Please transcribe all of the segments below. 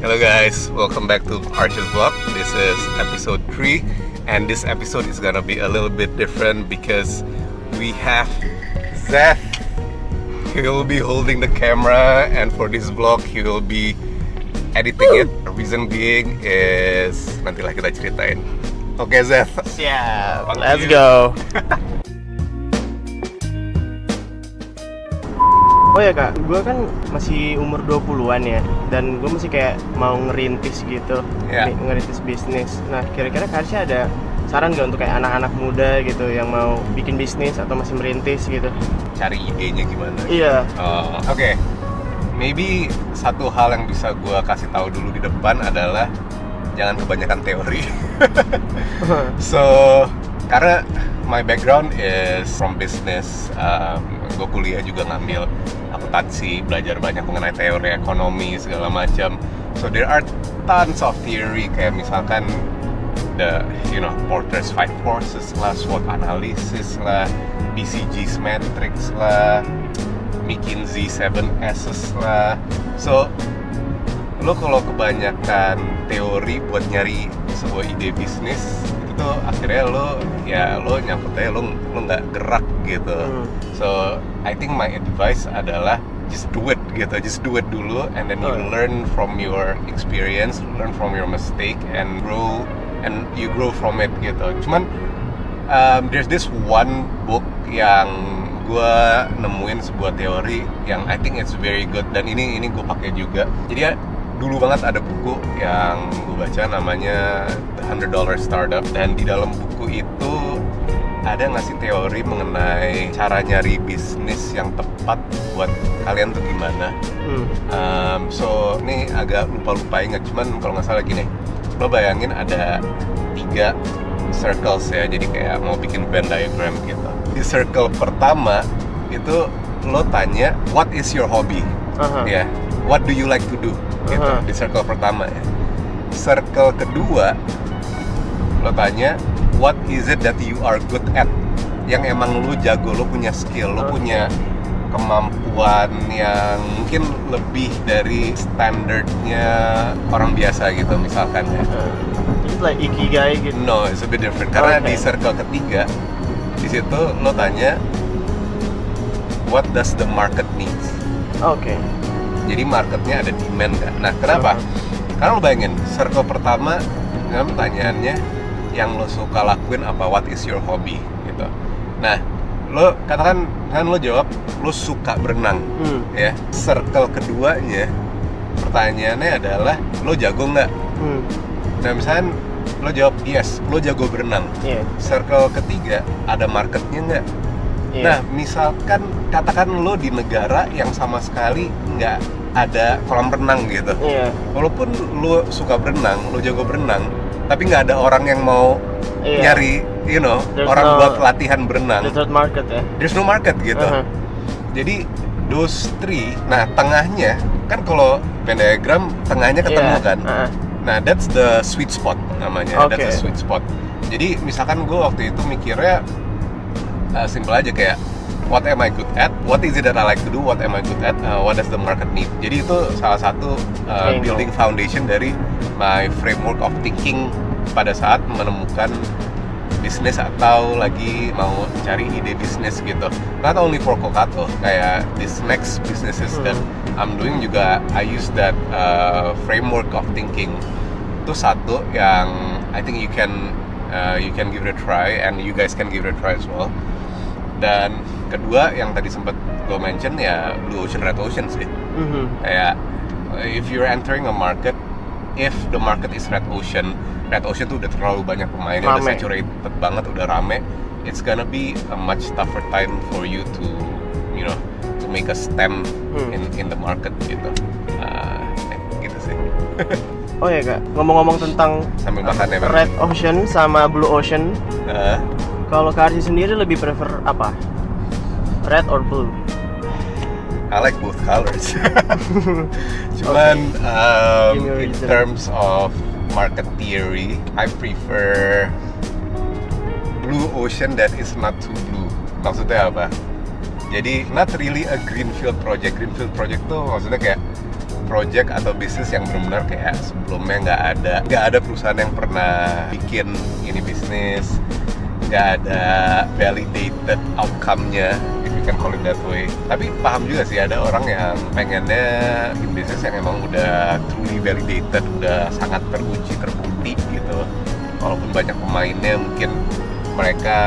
Hello guys, welcome back to Arch's Vlog. This is episode 3 and this episode is gonna be a little bit different because we have Zeth. He will be holding the camera and for this vlog he will be editing it. The reason being is nantilah kita ceritain. Oke Zeth. Siap, let's go. Oh ya kak, gue kan masih umur 20-an ya. Dan gue masih kayak mau ngerintis gitu, ngerintis bisnis. Nah kira-kira kak Arsya ada saran gak untuk kayak anak-anak muda gitu yang mau bikin bisnis atau masih merintis gitu? Cari idenya gimana? Iya. Oke. Maybe satu hal yang bisa gue kasih tahu dulu di depan adalah jangan kebanyakan teori. So, karena my background is from business, gue kuliah juga ngambil akuntansi, belajar banyak mengenai teori ekonomi segala macam. So there are tons of theory kayak misalkan the Porter's Five Forces lah, SWOT analysis lah, BCG's matrix lah, McKinsey 7S's lah. So lo kalau kebanyakan teori buat nyari sebuah ide bisnis itu tuh akhirnya lo nyangkutnya lo nggak gerak gitu. So I think my advice adalah just do it dulu and then you learn from your experience, learn from your mistake and you grow from it gitu. Cuman there's this one book yang gue nemuin sebuah teori yang I think it's very good dan ini gue pakai juga. Jadi ya dulu banget ada buku yang gue baca namanya The $100 Startup dan di dalam buku itu ada ngasih teori mengenai cara nyari bisnis yang tepat buat kalian tuh gimana. So ini agak lupa ingat, cuman kalau nggak salah gini, lo bayangin ada 3 circles ya, jadi kayak mau bikin Venn diagram gitu. Di circle pertama itu lo tanya what is your hobby, ya, what do you like to do gitu. Di circle pertama ya. Circle kedua lo tanya what is it that you are good at, yang emang lo jago, lo punya skill, lo punya kemampuan yang mungkin lebih dari standarnya orang biasa gitu misalkan ya. It's like ikigai gitu. No, it's a bit different. Karena di circle ketiga di situ lo tanya what does the market needs. Oke. Jadi marketnya ada demand kan. Nah kenapa? Karena lo bayangin circle pertama kan pertanyaannya yang lo suka lakuin apa, what is your hobby gitu. Nah lo katakan kan lo jawab lo suka berenang, ya. Circle keduanya pertanyaannya adalah lo jago nggak? Nah misalnya lo jawab yes, lo jago berenang. Circle ketiga ada marketnya nggak? Nah misalkan katakan lo di negara yang sama sekali nggak ada kolam renang gitu. Walaupun lo suka berenang, lo jago berenang, tapi nggak ada orang yang mau nyari orang buat latihan berenang. There's no market ya. There's no market gitu. Jadi those 3, nah tengahnya kan kalau Venn diagram tengahnya ketemu kan. Nah that's the sweet spot namanya. That's the sweet spot. Jadi misalkan gue waktu itu mikirnya simple aja kayak what am I good at, what is it that I like to do, what am I good at, what does the market need. Jadi itu salah satu building foundation dari my framework of thinking pada saat menemukan bisnis atau lagi mau cari ide bisnis gitu. Not only for Kokato, kayak this next businesses that I'm doing juga I use that framework of thinking. Itu satu yang I think you can give it a try and you guys can give it a try as well. Dan kedua yang tadi sempat gue mention ya Blue Ocean, Red Ocean sih. Kayak if you're entering a market, if the market is Red Ocean tuh udah terlalu banyak pemain, udah saturated banget, udah rame. It's gonna be a much tougher time for you to make a stand in the market gitu. Gitu sih. Oh ya kak, ngomong-ngomong tentang sambil makan ya, Red Ocean sama Blue Ocean, kalau Kak Arsy sendiri lebih prefer apa? Red or blue? I like both colors. Cuman in terms of market theory, I prefer Blue Ocean that is not too blue. Maksudnya apa? Jadi not really a greenfield project. Greenfield project tuh maksudnya kayak project atau bisnis yang benar-benar kayak sebelumnya nggak ada perusahaan yang pernah bikin ini bisnis, nggak ada validated outcome-nya, if you can call it that way. Tapi paham juga sih ada orang yang pengennya bikin bisnis yang emang udah truly validated, udah sangat teruji, terbukti gitu. Walaupun banyak pemainnya, mungkin mereka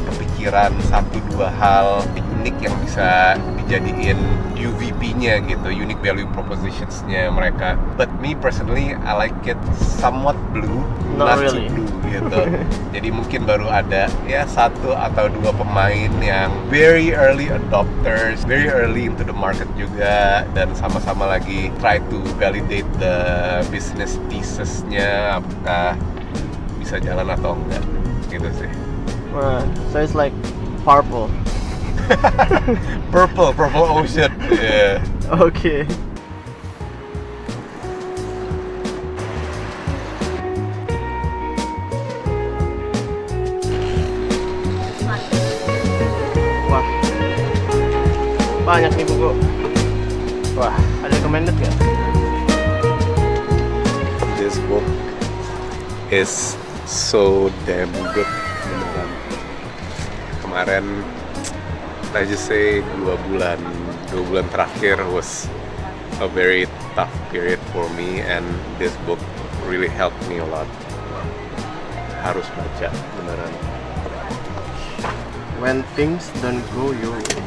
kepikiran 1-2 hal unik yang bisa dijadiin UVP-nya gitu, unique value propositions-nya mereka. But me personally, I like it somewhat blue, not really. too blue gitu. Jadi mungkin baru ada ya 1 atau 2 pemain yang very early adopters, very early into the market juga, dan sama-sama lagi try to validate the business thesis-nya apakah bisa jalan atau enggak gitu sih. So it's like purple. Purple ocean. Yeah. Okay. Wah, banyak nih buku. Wah, ada recommended nggak? This book is so damn good, beneran. Kemarin, let's just say 2 bulan terakhir was a very tough period for me, and this book really helped me a lot. Harus baca, beneran. When things don't go your way.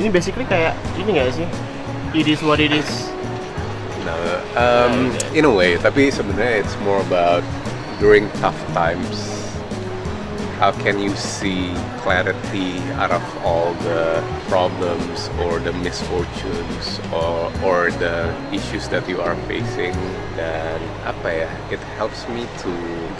Ini basically kayak ini nggak sih? It is what it is. No, in a way, tapi sebenarnya it's more about during tough times, how can you see clarity out of all the problems or the misfortunes or the issues that you are facing. Dan apa ya, it helps me to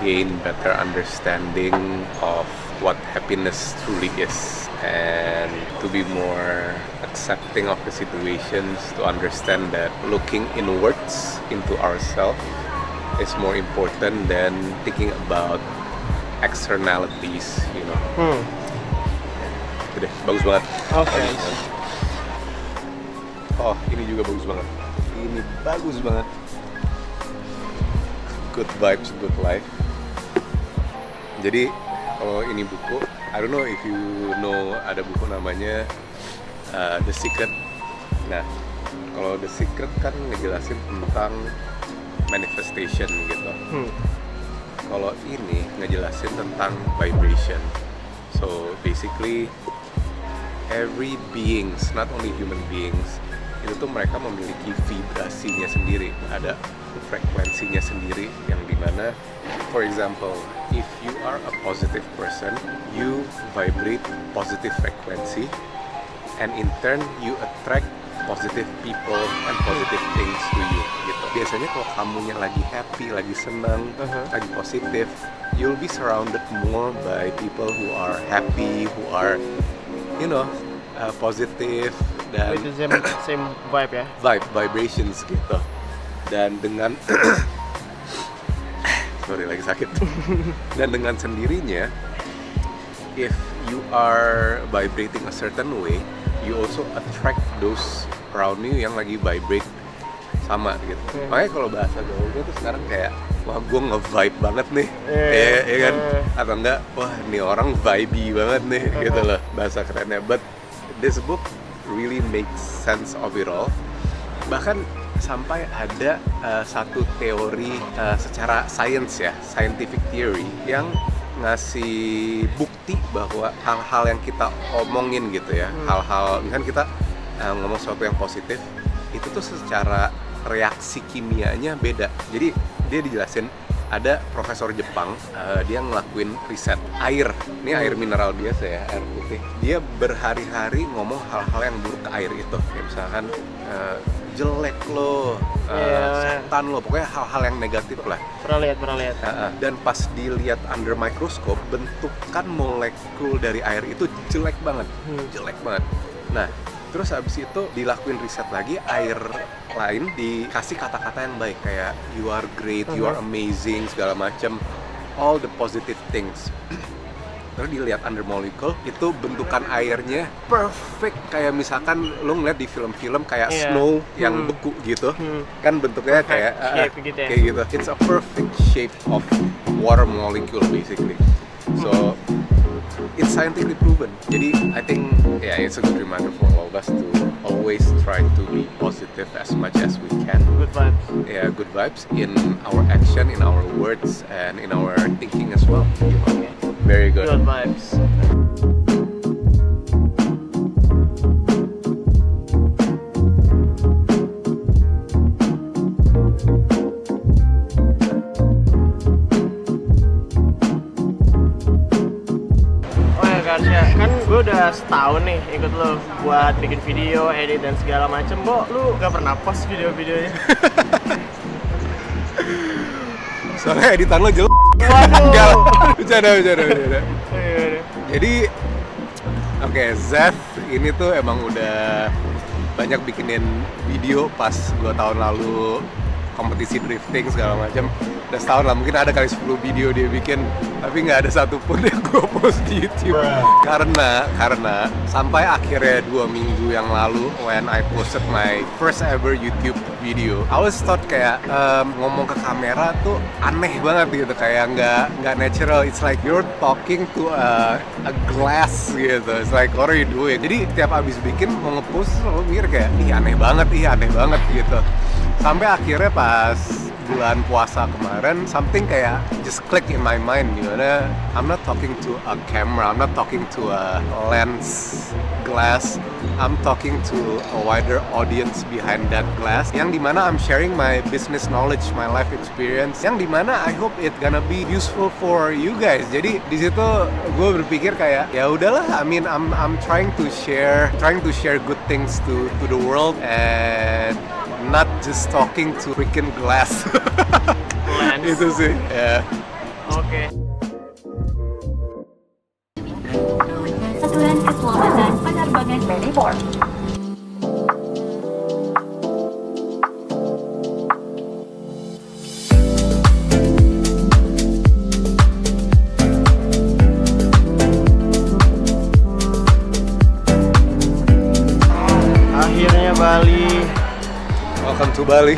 gain better understanding of what happiness truly is, and to be more accepting of the situations, to understand that looking inwards into ourselves is more important than thinking about externalities, you know. Udah, bagus banget. Okay. Oh, ini juga bagus banget. Ini bagus banget. Good vibes, good life. Jadi, kalau ini buku, I don't know if you know, ada buku namanya The Secret. Nah, kalau The Secret kan ngejelasin tentang manifestation gitu. Kalau ini ngejelasin tentang vibration. So basically every beings, not only human beings, itu tuh mereka memiliki vibrasinya sendiri, ada frekuensinya sendiri, yang dimana, for example, if you are a positive person, you vibrate positive frequency, and in turn you attract positive people and positive things to you gitu. Biasanya kalau kamunya lagi happy, lagi senang, lagi positif, you'll be surrounded more by people who are happy, who are, you know, positive, dan With the same vibe ya. Vibrations gitu. Dan dengan sorry, lagi sakit. Dan dengan sendirinya, if you are vibrating a certain way, you also attract those around you yang lagi vibrate sama gitu. Makanya kalau bahasa gaulnya tuh sekarang kayak, wah gue nge-vibe banget nih, ya kan? Atau enggak, wah ini orang vibey banget nih, gitu loh bahasa kerennya. But this book really makes sense of it all. Bahkan sampai ada satu teori secara science ya, scientific theory, yang ngasih bukti bahwa hal-hal yang kita omongin gitu ya, hal-hal misalkan kita ngomong sesuatu yang positif, itu tuh secara reaksi kimianya beda. Jadi dia dijelasin, ada profesor Jepang, dia ngelakuin riset air, ini air mineral biasa ya, air putih. Dia berhari-hari ngomong hal-hal yang buruk ke air itu, kayak misalkan jelek lo, setan lo, pokoknya hal-hal yang negatif lah. Pernah lihat. Dan pas dilihat under microscope, bentukan molekul dari air itu jelek banget. Nah, terus habis itu dilakuin riset lagi, air lain dikasih kata-kata yang baik, kayak you are great, you are amazing, segala macam, all the positive things. terus dilihat under molecule itu bentukan airnya perfect kayak misalkan lo ngeliat di film-film kayak snow yang beku gitu kan bentuknya kayak gitu ya. kayak gitu. It's a perfect shape of water molecule basically. So it's scientifically proven. Jadi I think it's a good reminder for all of us to always try to be positive as much as we can. Good vibes. Yeah, good vibes in our action, in our words, and in our thinking as well. Okay. Very good. Good vibes. Kan gue udah setahun nih ikut lo buat bikin video, edit dan segala macem. Kok lu gak pernah post video-videonya? Soalnya editan lo jelek. Enggak lah, bercanda. Jadi, Zeth ini tuh emang udah banyak bikinin video pas 2 tahun lalu kompetisi drifting segala macam. Udah setahun lah, mungkin ada kali 10 video dia bikin, tapi nggak ada satupun yang gue post di YouTube. Karena sampai akhirnya 2 minggu yang lalu when I posted my first ever YouTube video, I was thought kayak ngomong ke kamera tuh aneh banget gitu, kayak nggak natural. It's like you're talking to a glass gitu. It's like what are you doing? Jadi tiap abis bikin mau ngepost selalu mikir kayak ih aneh banget gitu. Sampai akhirnya pas bulan puasa kemarin, something kayak just click in my mind, gimana I'm not talking to a camera, I'm not talking to a lens glass, I'm talking to a wider audience behind that glass, yang dimana I'm sharing my business knowledge, my life experience, yang dimana I hope it gonna be useful for you guys. Jadi di situ gue berpikir kayak ya udahlah, I mean I'm trying to share good things to the world and not just talking to freaking glass. Itu sih, ya. Oke. Aturan keselamatan penerbangan Melbourne. Akhirnya Bali. Welcome to Bali.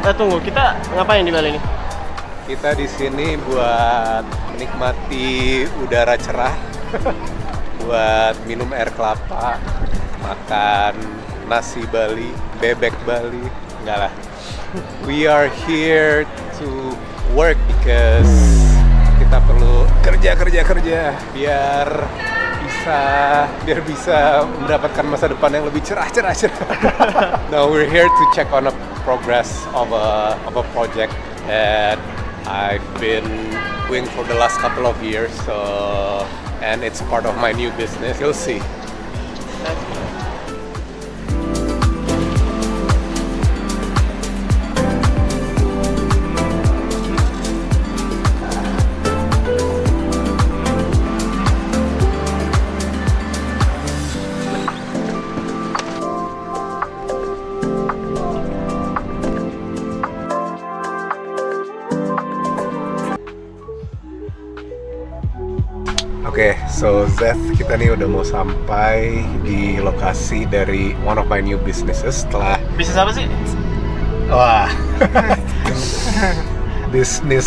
Tunggu, kita ngapain di Bali nih? Kita di sini buat menikmati udara cerah, buat minum air kelapa, makan nasi Bali, bebek Bali, enggak lah. We are here to work because kita perlu kerja biar bisa mendapatkan masa depan yang lebih cerah. Now we're here to check on a progress of a project that I've been doing for the last couple of years, and it's part of my new business. You'll see. Oke, so Zeth, kita nih udah mau sampai di lokasi dari one of my new businesses setelah... Bisnis apa sih? Wah, bisnis